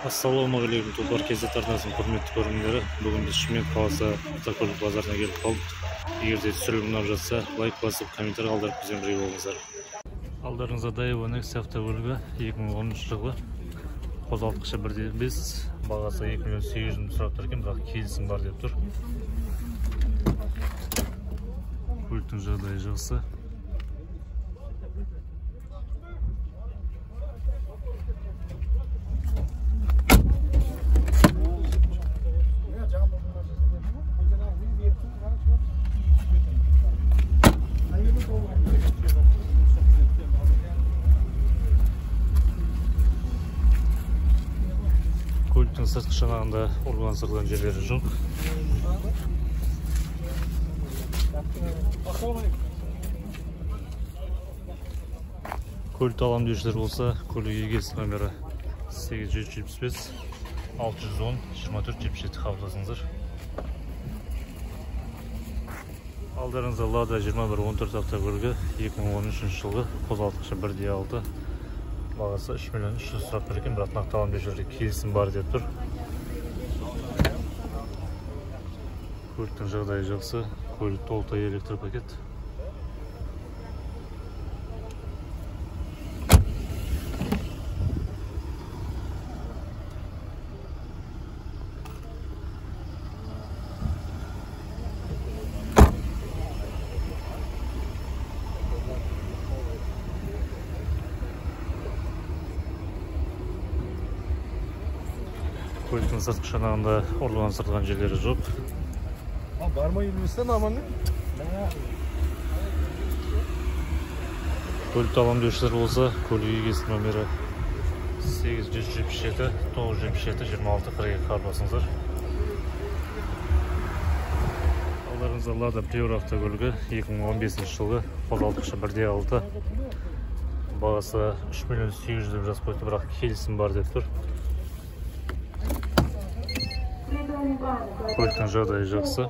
Ассалаумағалейкум, тұлпар кезет арнасының құрметті көрермендері. Бүгін біз Шымкент қаласы автокөлік базарына келіп қалдық. Егер де түсірілім ұнап жатса, лайк басып, комментарий қалдырып бізбен бірге болыңыздар. Алдарыңызда Daewoo Nexia автокөлігі 2010 жылғы. Қозғалтқышы 1.5, бағасы 2.800.000 сұрап тұр екен, бірақ келісім бар деп тұр. Көліктің жағдайы жақсы. Көліктің сыртқы шанағында ұрған-сырған жерлері жоқ. Көлікті алам деушілер болса, көлік егесі номері 875 610 2477 қабылдасыңыздар. Алдарыңызда Lada 2114 автокөлігі 2013 жылғы, қозғалтқышы 1.6. Бағасы 3.300.000 сұрап тұр екен, бірақ нақты алам деушілерге келісім бар деп тұр. Көліктің жағдайы жақсы, көлік толықтай электропакет. Көліктің сыртқы шанағында ұрған-сырған жерлері жоқ. Бармай жүрместен аман. Көлікті алам деушілер болса, көлік егесі номері 877 977 2642 хабарласыңыздар. Алдарыңызда Lada Priora автокөлігі 2015 жылғы, қозғалтқышы 1.6. Бағасы 3.800.000 деп жазып қойды, бірақ келісім бар деп тұр. Көліктің жағдайы жақсы.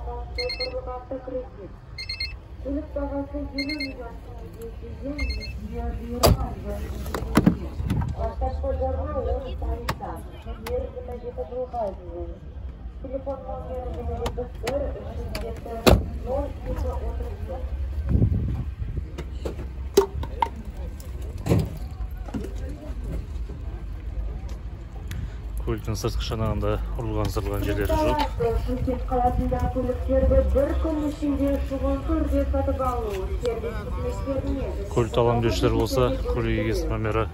Көліктің сыртқы шанағында ұрылған-сырылған жерлері жоқ. Шымкент қаласындағы көліктерді бір күн ішінде шұғыл түрде сатып алу сервис. Көлікті алам деушілер болса, көлік егесі номері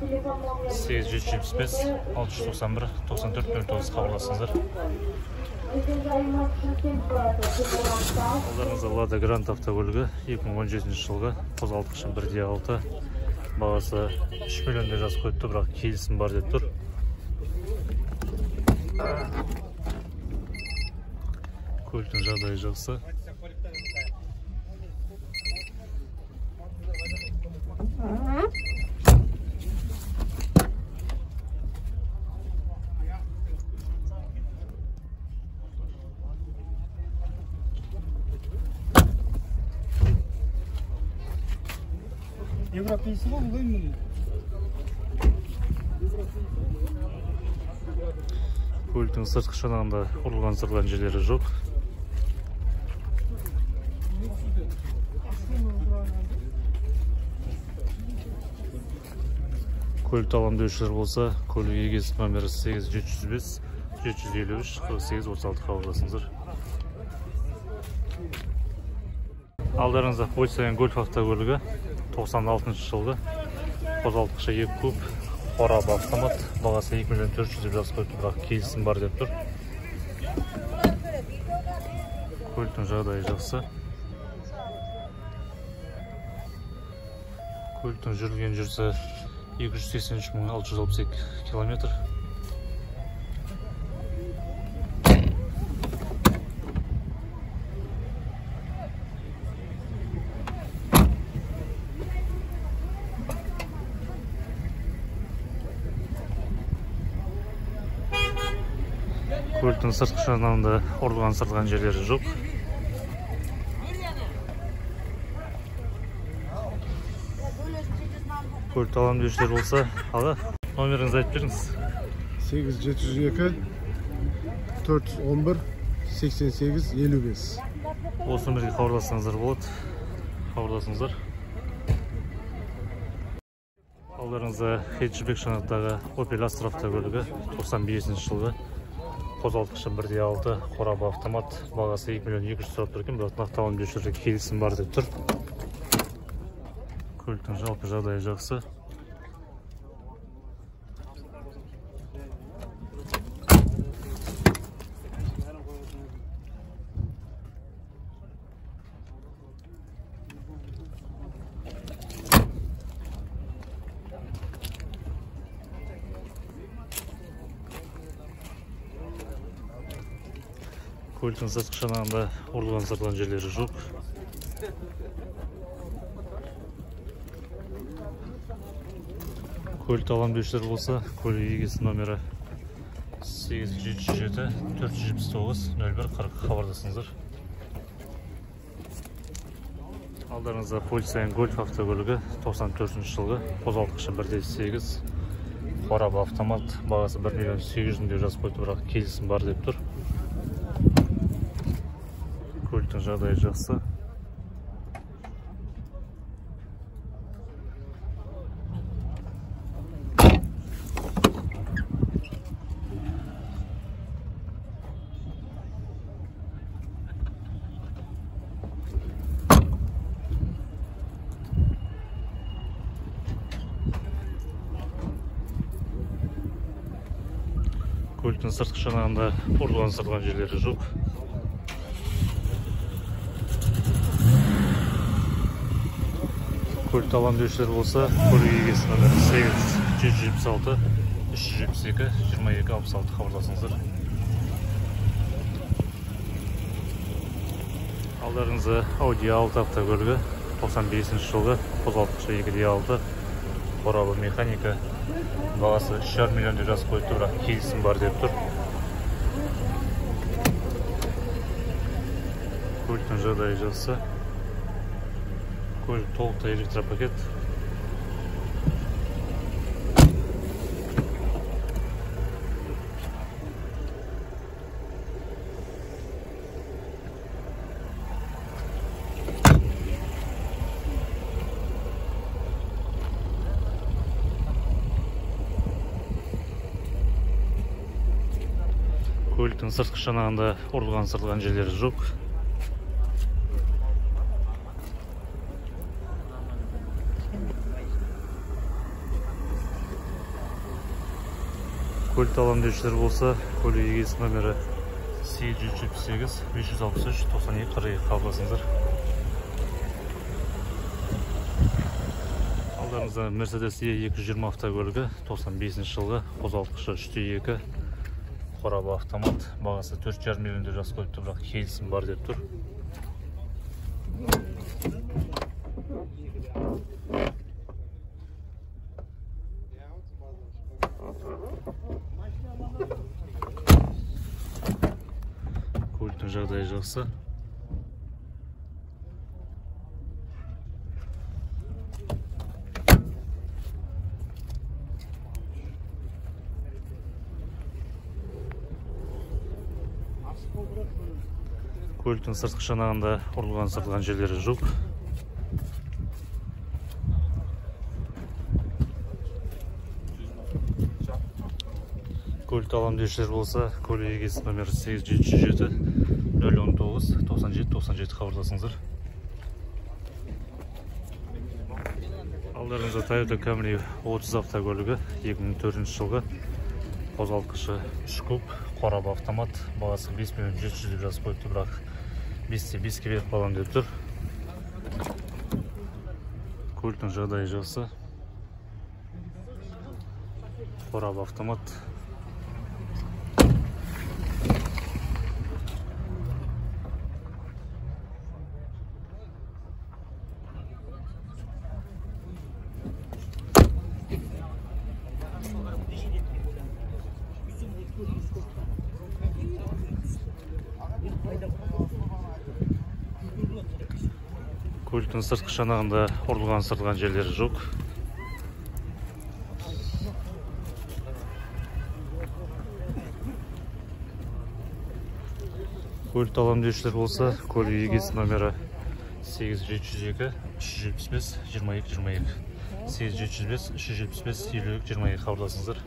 875 691 9409 хабарласыңыздар. Алдарыңызда Lada Grant автокөлігі 2017 жылғы, қозғалтқышы 1.6. Бағасы 3 миллион деп жазып қойды, бірақ келісім бар деп тұр. Көліктің жағдайы жақсы. Европейский бол, бұл Көліктің сыртқы шанағында ұрылған-сырылған жерлері жоқ. Көлікті алам деушілер болса, көлік егесі номері 8705 753 48 36 хабарласыңыздар. Алдарыңызда Volkswagen Golf автокөлігі 96 жылғы, қозғалтқышы 2 куб, қорабы автомат, бағасы 2.400.000 деп жазып қойды, бірақ келісім бар деп тұр. Көліктің жағдайы жақсы. Көліктің жүрілген жүрісі 283.662 километр. Көліктің сыртқы шанағында ұрылған-сырылған жерлері жоқ. көлікті аламын деушілер болса, аға, номеріңізді айтып беріңіз. 8702 411 88 55. Осы нөмерге хабарлассаңыздар болады. Хабарласыңыздар. Алдарыңызда хеджбек шанаттағы Opel Astra автокөлігі 95 жылғы. Қозғалтқышы 1.6, қорабы автомат, бағасы 2 миллион 200 сұрап тұр екен, бірақ нақтылам деушілерге келісім бар деп тұр. Көліктің жалпы жағдайы жақсы. Көліктің сыртқы шанағында ұрылған сыртылған жерлері жоқ. Көлікті алам деушілер болса, көлік иегесі номері 8707 479 0140 хабарласыңыздар. Алдарыңызда Volkswagen Golf автокөлігі 94 жылғы, қозғалтқышы 1.8, қорабы автомат, бағасы 1 миллион 800 деп жазып қойды, бірақ келісім бар деп тұр. Көліктің жағдайы жақсы. Көліктің сыртқы шанағында ұрылған сыртылған жерлері жоқ. Көлікті алам деушілер болса, көлік иегесі номері 8776 372 2266 хабарласыңыздар. Алдарыңызда Audi A6 автокөлігі 95 жылғы, қозғалтқышы 2.6, қорабы механика, бағасы 3,5 миллион деп жазып қойды, бірақ келісім бар деп тұр. Көліктің жағдайы жақсы. Көлік толықтай электропакет. Көліктің сыртқы шанағында ұрылған сыртылған жерлері жоқ. Көлікті алам деушілер болса, көлік иегесі номері 8778 563 92 42 хабарласыңыздар. Алдарыңызда Mercedes E220 автокөлігі 95 жылғы, қозғалтқышы 3.2, қорабы автомат, бағасы 4,5 миллион деп жазып қойыпты, бірақ келісім бар деп тұр. Көліктің жағдайы жақсы. Көліктің сыртқы шанағында ұрылған сыртылған жерлері жоқ. Көлікті алам деушілер болса, көлік иегесі номері 8707 019 97 97 хабарласыңыздар. Алдарыңызда Toyota Camry 30 автокөлігі 2004 жылғы, қозғалтқышы 3 куб, қорабы автомат, бағасы 5 миллион 700 деп жазып қойыпты, бірақ 5-5 беріп қалам деп тұр. Көліктің жағдайы жақсы. Қорабы автомат. Көліктің сыртқы шанағында ұрылған сыртылған жерлері жоқ. Көлікті алам деушілер болса, көлік егіз номері 8702 375 22 22 8705 375 52 22 хабарласыңыздар.